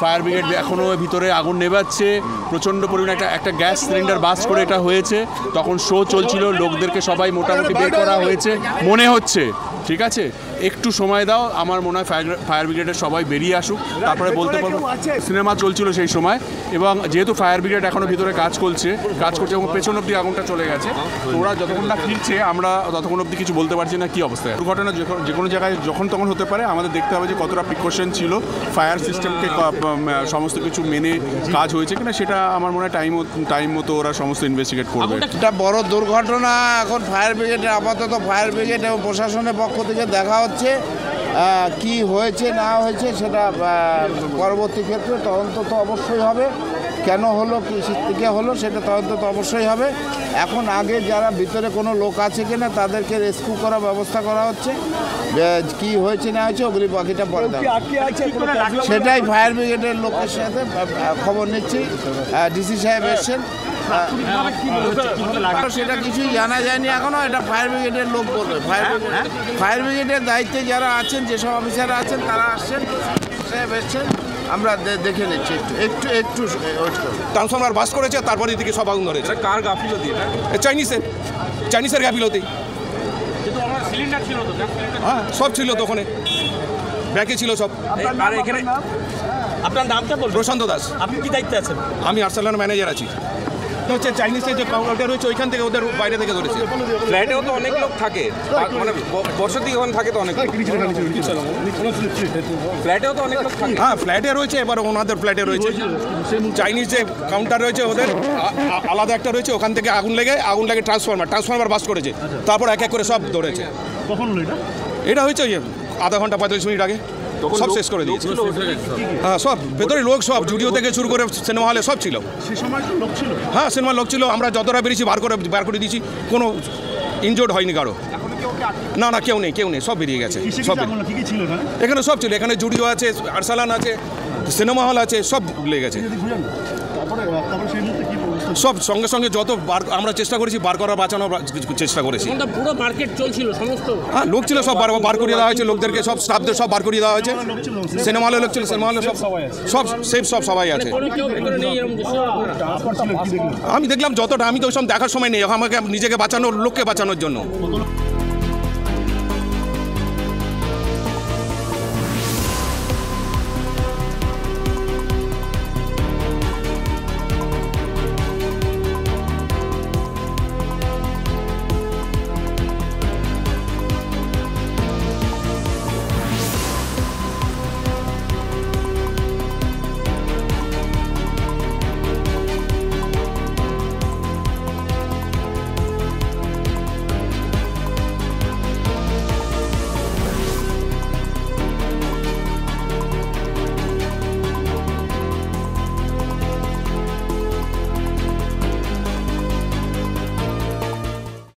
Fire brigade এখনও ভিতরে আগুন নেভাচ্ছে, প্রচণ্ড পরিমাণে একটা গ্যাস সিলিন্ডার বাস্ট করে এটা হয়েছে। তখন শো চলছিল, লোকদেরকে সবাই মোটামুটি বের করা হয়েছে মনে হচ্ছে। ঠিক আছে, একটু সময় দাও, আমার মনে হয় ফায়ার ব্রিগেডের সবাই বেরিয়ে আসুক, তারপরে বলতে পারবো। সিনেমা চলছিল সেই সময়, এবং যেহেতু ফায়ার ব্রিগেড এখনও ভিতরে কাজ করছে এবং পেছন অব্দি আগুনটা চলে গেছে, তো ওরা যতক্ষণ না ফিরছে আমরা ততক্ষণ অব্দি কিছু বলতে পারছি না কী অবস্থায়। দুর্ঘটনা যে কোনো জায়গায় যখন তখন হতে পারে, আমাদের দেখতে হবে যে কতটা প্রিকশন ছিল, ফায়ার সিস্টেমকে সমস্ত কিছু মেনে কাজ হয়েছে কিনা, সেটা আমার মনে হয় টাইম মতো ওরা সমস্ত ইনভেস্টিগেট করবে। এটা বড় দুর্ঘটনা। এখন ফায়ার ব্রিগেডে আপাতত ফায়ার ব্রিগেড এবং প্রশাসনের পক্ষ থেকে দেখা হচ্ছে কি হয়েছে না হয়েছে, সেটা পরবর্তী ক্ষেত্রে তদন্ত তো অবশ্যই হবে। কেন হলো, কী থেকে হলো, সেটা তদন্ত তো অবশ্যই হবে। এখন আগে যারা ভিতরে কোনো লোক আছে কিনা তাদেরকে রেস্কিউ করার ব্যবস্থা করা হচ্ছে। কি হয়েছে না হয়েছে ওগুলি বাকিটা পরে সেটাই ফায়ার ব্রিগেডের লোকের সাথে খবর নিচ্ছি। ডিসি সাহেব এসছেন, সেটা কিছুই জানা যায়নি এখনো, এটা ফায়ার ব্রিগেডের লোক বলবে। ফায়ার ব্রিগেডের দায়িত্বে যারা আছেন, যেসব অফিসাররা আছেন তারা আসছেন, সাহেব এসছেন, আমরা দেখে নিচ্ছি। একটু ট্রান্সফরমার বাস করেছে, তারপরে এদিকে সব আগুন ধরেছে। কার গাফিলতি এটা? চাইনিজের গাফিলতি। হ্যাঁ, সব ছিল তো ওখানে, ব্যাকে ছিল সব। আর এখানে আপনার নামটা বলুন। প্রশান্ত দাস। আপনি কি দায়িত্বে আছেন? আমি আর্সেনাল ম্যানেজার আছি। হচ্ছে চাইনিজের যে কাউন্টার রয়েছে ওইখান থেকে ওদের বাইরে থেকে ধরেছে। ফ্ল্যাটেও তো অনেক লোক থাকে, মানে বসতি ওখানে থাকে তো অনেক লোক। ফ্ল্যাটেও তো অনেক লোক থাকে। হ্যাঁ, ফ্ল্যাটে রয়েছে, এবার ওনাদের ফ্ল্যাটে রয়েছে। চাইনিজ যে কাউন্টার রয়েছে ওদের আলাদা একটা রয়েছে, ওখান থেকে আগুন লেগে ট্রান্সফরমার বাস করেছে, তারপর এক এক করে সব ধরেছে। কখন হলো এটা হয়েছে আধা ঘন্টা 45 মিনিট আগে, সব শেষ করে দিয়েছে। হ্যাঁ, সব ভেতরে লোক, সব জুডিও থেকে শুরু করে সিনেমা হলে সব ছিল। হ্যাঁ, সিনেমার লোক ছিল। আমরা যতটা বেরিয়েছি বার করে দিয়েছি, কোনো ইনজোর্ড হয়নি কারো। না, কেউ নেই, সব বেরিয়ে গেছে। সব এখানে সব ছিল, এখানে জুডিও আছে, আরসালান আছে, সিনেমা হল আছে, সব লেগে গেছে। সব সঙ্গে যত আমরা চেষ্টা করেছি বাঁচানোর চেষ্টা করেছি। পুরো মার্কেট চলছিল, সমস্ত হ্যাঁ লোক ছিল, সব বার করিয়ে দেওয়া হয়েছে, লোকদেরকে সব স্টাফদের সব বার করিয়ে দেওয়া হয়েছে। সিনেমা হলে লোক ছিল, সিনেমা হলে সব সবাই আছে। আমি দেখলাম যতটা, আমি তো ওই সব দেখার সময় নেই, আমাকে নিজেকে বাঁচানোর, লোককে বাঁচানোর জন্য।